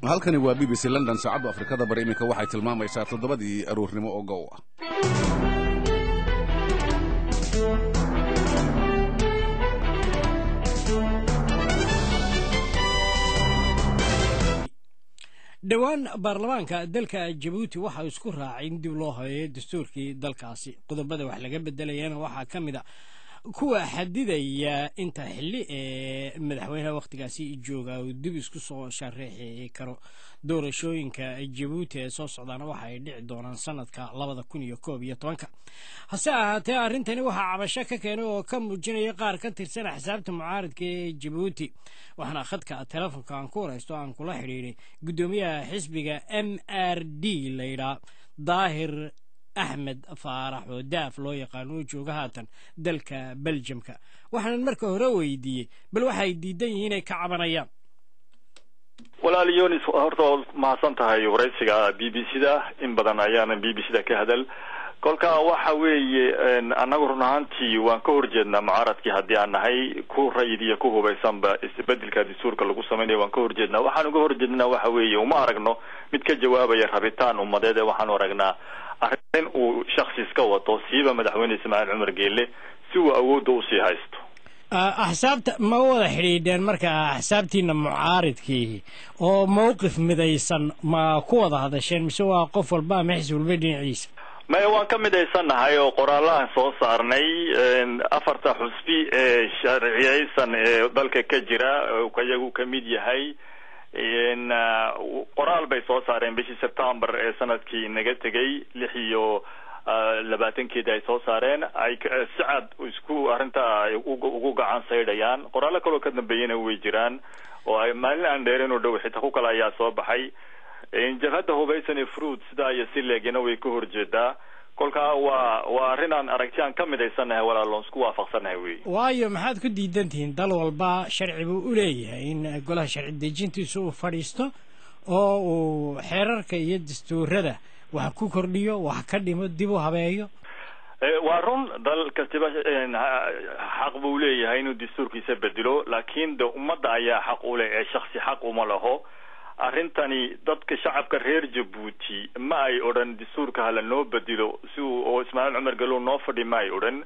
halkani waa BBC London saacadda Afrikada Bari imika waxay tilmaamaysaa 7 aroornimo oo gow ah. dhawaan baarlamaanka dalka Djibouti waxa isku raacin dib loo hayo dastuurkii dalkaasi qodobada wax laga bedelayana waxa kamid ah kuwa xadidaya inta xilli ee madaxweynaha waqtigaasi jooga oo dib isku soo sharaxay karo doorashooyinka Djibouti ee soo socdaana waxa ay dhici doonaan sanadka 2011 hase ahaatee arrintani waxa cabasho ka keenay oo ka muujinaya qaar ka tirsan xisaabta mucaaradka ee Djibouti waxaana khadka telefoonka aan ku waraysto aan kula xiriiray gudoomiyaha xisbiga MRD layra daahir أحمد فارح وداف لو يقانو جوجهاتن دلك بلجمكا وحنا المركة هرويدي بل واحد ديدين هنا كعبنايا ولا ليوني هرتو ما صنتها ورئيسك BBC ده إن بدن أيام BBC ده كهدل كل كواحد أنا قرنا هانتي وانكور جدنا معارض كهدي عن هاي كور رئيدية كوه بيسامبا استبدل كدستور كله قصمني وانكور جدنا وحنا قور جدنا واحد وما رجنا متكجواب يرهبتان ومدده وحنا رجنا أخيرا وشخص يسكوا توصيبه مدحون إسماعيل عمر قيله سوى أود وصي هايستو حسابت ما هو حريدان مركا حسابتنا معارض كيه أو موقف مديسن ما قوض هذا الشيء مسوى قفل با محسول بدين عيسى ما يوان كم مديسن هاي وقرالله صوص أرني أفرت حسبي شرعي سن ذلك كجرا وكيجو كميديا هاي إن قرال بيصوصارين بشي سبتمبر سنة كي نجتجي لحيو لباتن كده يصوصارين أي سعد ويسكو أرنتا وجوجا عن سيديان قرال كله كده بينه ويجران ومال عندنا ودو حتى هو كلا يصوب حي إن جهته بيسني فروت سدا يسيل جنا ويكور جدا كل وارنان أركتيان كم ديسنا ولا لونسكوا فخسرنا وي. وايو محد كده يدنتين دلوا والبا شرعي بقوليه إن قولها شرع دجنتي سو فريستو أو حرر كيد استورده وحكو كرديو وحكدي مدبو هبايو. وارون دل كتبة حق بقوليه هينو دستور كيسبدلو لكن ده أمد أيه حق ولا شخصي حق وماله arrintani dadka shacabka reer Djibouti ma ay oran dastuurka hala noo bedelo si oo Ismaaciil Cumar Galo noo fadhi ma ay oran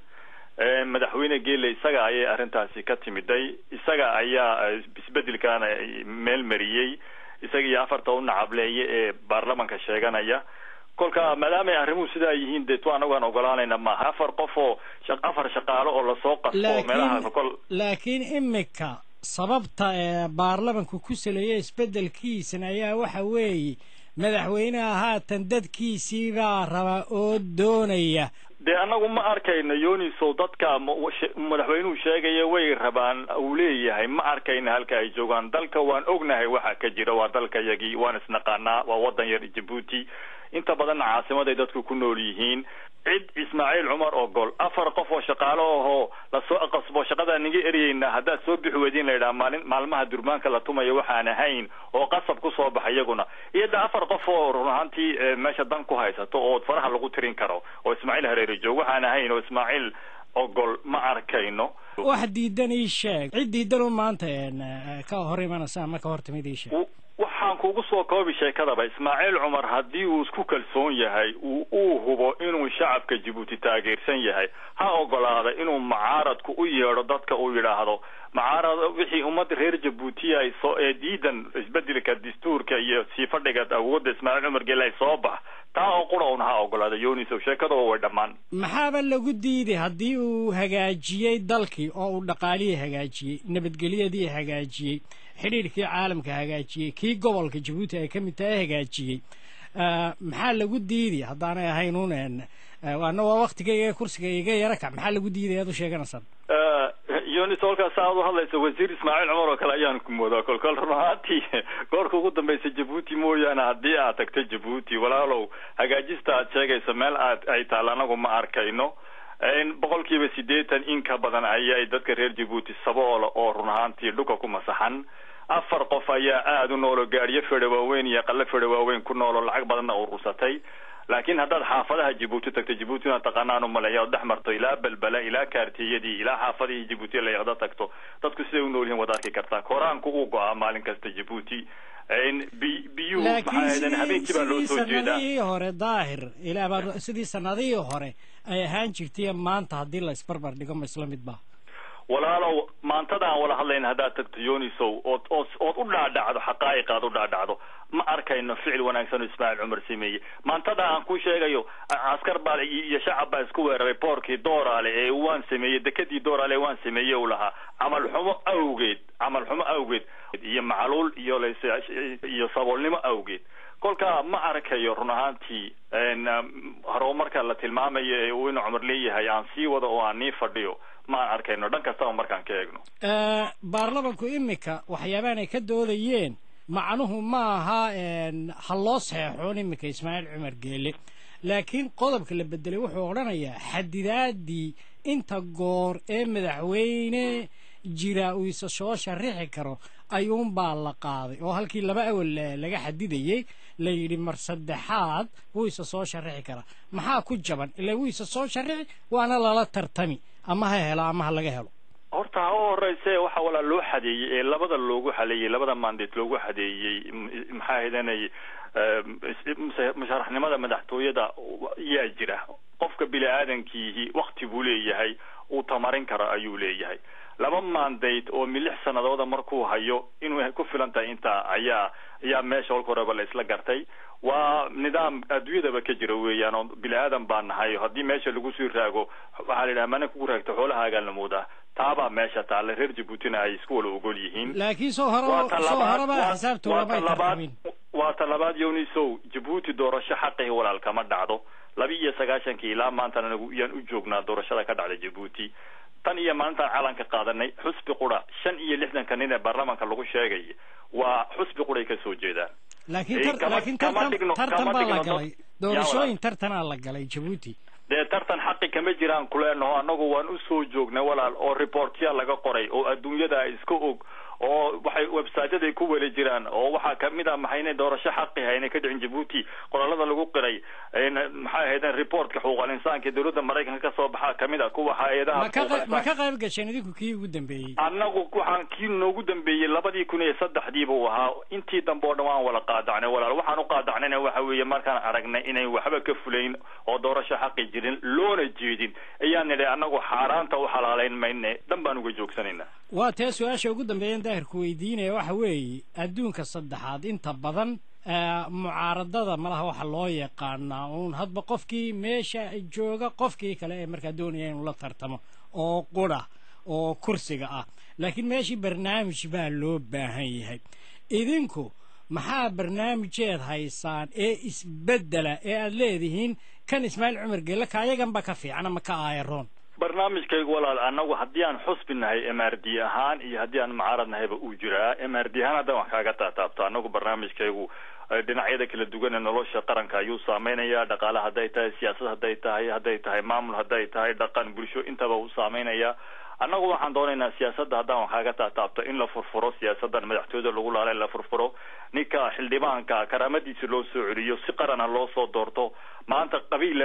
madaxweyne geelay isaga ay arrintaasi ka timiday isaga ayaa isbedelkan meel mariyay isaga iyo afarta u nacableeyay ee baarlamaanka sheeganaya kolka maadaama ay arrimuhu sida yihiin deeto anagu aan ogolaanayna ma afar qof oo afar shaqaale oo la soo qasbo meelaha kol laakiin imika sababta baarlamaanku ku saleeyay isbedelkiisana ayaa waxa weeye madaxweynaha haatan dadkiisii baa raba oo doonaya de anagu ma arkayno yooniso dadka madaxweynuhu sheegaya way rabaan uu leeyahay ma arkayno halka ay joogaan dalka waan ognahay waxa ka jira waa dalka yagi waan isnaqaanaa waa wadan yar Djibouti inta badan caasimada dadku ku nool yihiin cid Ismaaciil Cumar oo gol afar qof oo shaqaale oo la soo qasbo shaqada niga eriyayna hadda soo bixi wadin leeyahay maalmaha durmaanka la tumayo waxaan ahayn oo qasab ku soo baxay iyaguna iyada afar qof oo runaantii meesha dan ku haysato oo faraha lagu tirin karo oo Ismaaciil hareeri joog waxaan ahayn oo Ismaaciil oo gol ma arkayno wax diidan ii sheeg cid diidan maanta ka hor imanaysa ma ka hortimid ii sheeg waxaan kugu soo koobi sheekadaba Ismaaciil Cumar hadii uu isku kalsoon yahay uu hubo inuu shacabka Djibouti taageersan yahay ha ogolaada inuu mucaaradku u yeero dadka uu yiraahdo mucaarad wixii ummad reer Djibouti ay soo diidan isbedelka dastuurka iyo si fadhiga awoodda Ismaaciil Cumar Gelay soo bax taa oo qoroon ha ogolaada yooniso sheekada way dhamaan maxaa lagu diiday hadii uu hagaajiyay dalkii oo uu dhaqaalihi hagaajiyay nabadgelyadii hagaajiyay xiriirkii caalamka hagaajiyay kii gobolka Djibouti ay ka mid tahay hagaajiyay maxaa lagu diiday hadaan ahayn waana waqtiga kursiga iga yaraka maxaa lagu diiday aad u sheeganaysan yonis olka saado hadlaysa wasiir Ismaaciil Cumar oo kale ayaan ku moodaa kolkol runaantii goorka ugu dambeysay Djibouti mooyaan hadii aad tagtay Djibouti walaalow hagaajista aad sheegayso meel ay taal anagu ma arkayno in boqolkiiba 80 in ka badan ayay dadka reer Djibouti sabool oo runaantii dhulka ku masaxan afar qof ayaa aad u nool gaariyo fadhawaaweyn iyo qalab fadhawaaweyn ku nool lacag badan oo rursatay laakiin haddaad xaafadaha Djibouti tagtay Djibouti na taqaanaan u maleeyo dhaxmarto ilaa balbala ilaa kaartiyadii ilaa xaafadii Djibouti la yaqda tagto dadku sidoo u nool yihiin wadaadkii kartaa koraanku uu go'aa maalin kasta Djibouti biyuhu maxaa habeenkii baa loo soo jeedaa. Sanadihii hore daahir ilaa baa sidii sanadihii hore ay ahaan jirtay maanta haddii la isbarbar dhigo ma isla mid baa. walaalow maantadaan wala hadlayna haddaad tagto yoonisow ood u dhaadhacdo xaqaa'iqaad u dhaadhacdo ma arkayno ficil wanaagsan oo Ismaaciil Cumar sameeyey. maantada aan ku sheegayo askar baa iyo shacab baa isku weeraray boorkii Dooraale ee waan sameeyey dekadii Dooraale waan sameeyey u lahaa camal xumo awgeed iyo macluul iyo saboolnimo awgeed. kolka ma arkayo run ahaantii horumarka la tilmaamayo ee uu Cumar leeyahay aan sii wado oo aan nii fadhiyo ma arkayno dhan kasta markaan ka eegno. baarlamanku imika waxyaabahan ay ka doodayeen macnuhu ma aha haloo saxeexoon imika Ismaaciil Cumar Geele laakiin qodobka la bedelay wuxuu odhanayaa xadidaadii inta goor ee madaxweyne jira uu isa soo sharixi karo ayuunbaa la qaaday oo halkii laba awal laga xadidayey la yidhi mar saddexaad wuu isa soo sharixi karaa. maxaa ku jaban ilaa wuu isa soo sharixi waana lala tartami ama ha helo ama ha laga helo. horta ha horeyse waxa wala loo xadeeyay ee labada loogu xaleeyay labada mandate loogu xadeeyay maxaa hedanay musharaxnimada madaxtooyada yaa jira. qofka bini'aadankiihi waqti buu leeyahay uu tamarin kara ayuu leeyahay. laba mandate oo 6 sanadooda markuu hayo inuu ku filan tahay inta ayaa meesha walka horeba la isla gartay. waa nidaam adduunyadaba ka jira weeyaan oo bini'aadan baan nahay haddii meesha lagu sii raago waxaa la yidhaha mana kugu raagto xoolahaaga la moodaa taabaa meesha taale reer Djiboutina ay isku wala ogol yihiin. laakiin soo horaba xisaabtooda ma tartamin. waa talabaad yoonisow Djibouti doorasho xaqii walaal kama dhacdo 29 ilaa maanta anagu yaan u joognaa doorashada ka dhacday Djibouti. tan iyo maanta calanka qaadanay xusbi qura 65 nin ee baarlamaanka lagu sheegay waa xusbi qura ka soo jeedaan. laakiin tartan baa la galay doorashooyin tartanaa la galay Djibouti. dee tartan xaqi kama jiraan kuleenaho anagu waan u soo joognay walaal oo reportya laga qoray oo adduunyada iska og oo waxay website-yada ku weli jiraan oo waxa kamid ah maxayna doorasho xaqi hayna ka dhicin Djibouti qoraalada lagu qiray maxay ahaydeen reportka xuquuqul insaanka dawladda Mareykanka ka soo baxa kamid ah kuwa hay'adaha ma ka qayb gashay idinku kii ugu dambeeyay. anagu waxaan kii noogu dambeeyay 2003 buu ahaa intii dambe oo dhan waan wala qaadacnay walaal waxaan u qaadacnayna waxa weeye markaan aragnay inay waxba ka fuleyn oo doorasho xaqi jirin loona jeedin ayaan nidhi anagu xaaraanta u xalaaleyn mayne dan baan uga joogsanayna. waa taa su'aasha ugu dambeeyay daahirku weydiinaya waxa weeye adduunka saddexaad inta badan mucaaradada malaha waxa loo yaqaanaa uun hadba qofkii meesha jooga qofkii kale ee markaa doonaya inuu la tartamo oo qura oo kursiga ah laakiin meeshii barnaamij baa loo baahan yahay. idinku maxaa barnaamijyeed haysaan ee isbedela ee aad leedihiin kan Ismaaciil Cumar Geele ka ayagan ba ka fiican ama ka aayaroon? barnaamijkaygu walaal anagu haddii aan xusbinahay MRD ahaan iyo haddii aan mucaaradnahayba uu jiraa MRD ahaan haddaan wax kaaga taataabto anagu barnaamijkaygu dhinacyada kala duwan ee nolosha qaranka ayuu saameynayaa. dhaqaale hadday tahay siyaasad hadday tahay maamul hadday tahay dhaqan bulsho intaba uu saameynayaa. annagu waxaan doonaynaa siyaasadda haddaan wax kaaga taataabto in la furfuro siyaasaddan madaxtooyada lagu laalay la furfuro ninka xildhibaanka karaamadiisa loo soo celiyo si qarana loo soo doorto. maanta qabiil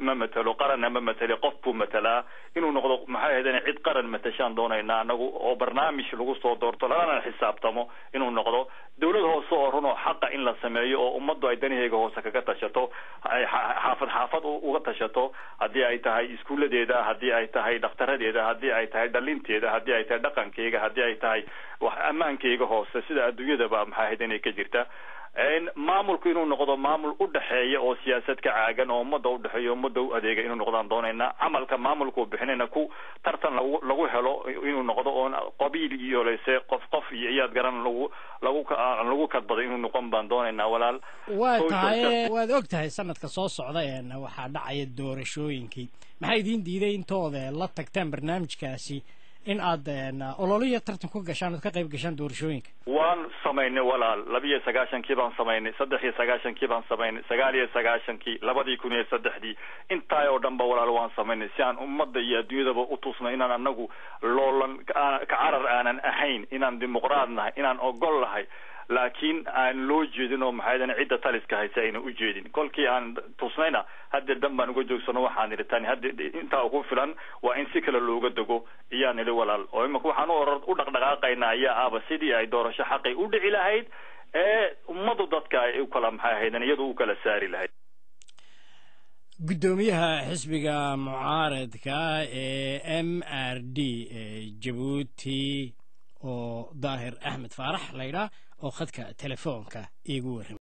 ma matalo qaranna ma matali qof buu matalaa inuu noqdo maxay ahaydeen cid qaran matashaan doonaynaa anagu oo barnaamij lagu soo doorto lana xisaabtamo inuu noqdo dawlad hoose oo run oo xaqa in la sameeyo oo ummaddu ay danahayga hoose kaga tashato xaafad uga tashato haddii ay tahay iskuuladeeda haddii ay tahay dhaktaradeeda haddii ay tahay dhalinteeda haddii ay tahay dhaqankeyga haddii ay tahay wax ammaankeyga hoose sida adduunyadaba maxay ahaydeen ka jirta. maamulku inuu noqdo maamul u dhaxeeya oo siyaasad ka caagan oo ummadda u dhaxeeya ummadda u adeega inuu noqdaan doonaynaa. camalka maamulku bixinayna ku tartan lagu helo inuu noqdo oo qabiil iyo leese qof iyo iyaad garan lagu kadbaday inuu noqon baan doonaynaa walaal. waa tahay waad ogtahay sanadka soo socda waxaa dhacaya doorashooyinkii maxay idin diiday intooda la tagtaan barnaamijkaasi in aad ololiya tartan ku gashaan ka qayb gashaan doorashooyinka? waan samaynay walaal 29 baan samaynay 93 baan samaynay 99 2003 intaa oo dhanba walaal waan samaynay si aan ummadda iyo adduunyadaba u tusno inaan anagu loolan ka carar aanan ahayn inaan dimuqraad nahay inaan ogol lahay laakiin aan loo jeedin oo maxaydan cidda taliska haysa ayna u jeedin. kolkii aan tusnayna hadda dan baan uga joogsano waxaan nidhi tani hadda intaa ugu filan waa in si kale looga dego iyaan nidhi walaal oo imika waxaan u dhaqdhaqaaqaynaa ayaa aaba sidii ay doorasho xaqay u dhici lahayd ummadu dadka ay u kala maxay ahaydeen iyadu u kala saari lahayd gudoomiyaha xisbiga mucaaradka ee MRD Jabuuti oo Daahir Axmed Faarax la yiraahdo oo khadka telefoonka iigu wareemay